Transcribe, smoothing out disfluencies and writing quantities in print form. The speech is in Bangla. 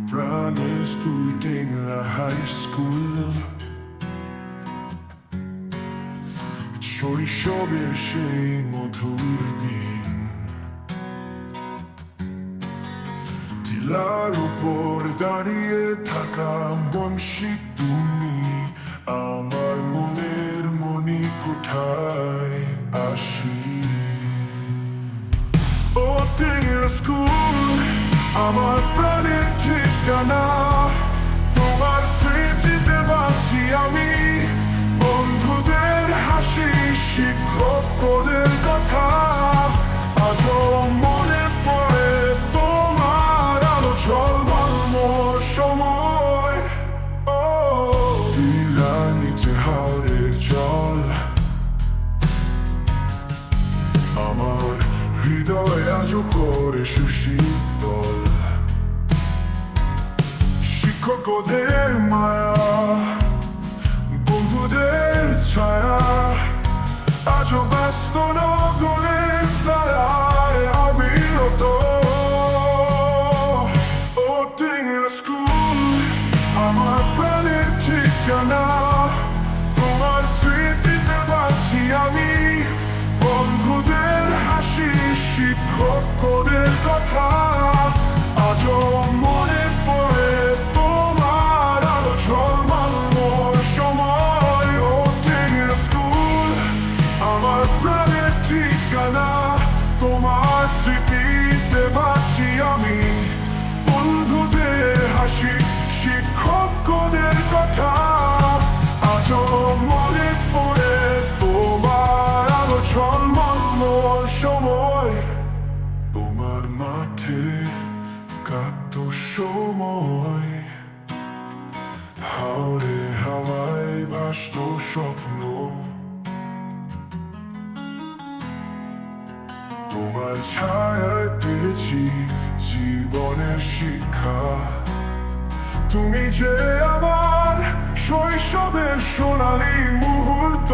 প্রাণের স্কুলটিংলা হাই স্কুল, শৈশবের সেই মধুর দিন। টিলার উপর দাঁড়িয়ে থাকা বংশী তুমি আমার মনের মনি কোঠায় আসি। ও টিংলা স্কুল আমার প্রাণের ঠিকানা, তোমার স্মৃতিতে বাঁচি আমি। বন্ধুদের হাসি, শিক্ষকদের কথা আজও মনে পড়ে। তোমার আলো ঝলমল সময়, ও টিলা নিচে হাওরের জল, আমার হৃদয় আজও করে সুশীতল। শিক্ষকদের মায়া, বন্ধুদের ছায়া আজও ব্যস্ত নগরের তারায় অবিরত। ও টিংলা স্কুল আমার প্রাণের ঠিকানা, তোমার স্মৃতিতে বাঁচি আমি। বন্ধুদের হাসি, শিক্ষকদের কথা আজও মনে পড়ে। তোমার আলো ঝলমল সময়, ও টিংলা স্কুল আমার প্রাণের ঠিকানা, তোমার স্মৃতিতে বাঁচি আমি। বন্ধুদের হাসি, শিক্ষকদের কথা আজও মনে পড়ে। তোমার আলো ঝলমল সময়, তোমার মাঠে কাঁদতো সময়, হাওরে হাওয়ায় ভাসতো স্বপ্ন। তোমার ছায়ায় পেয়েছি জীবনের শিক্ষা, তুমি যে আমার শৈশবের সোনালী মুহূর্ত।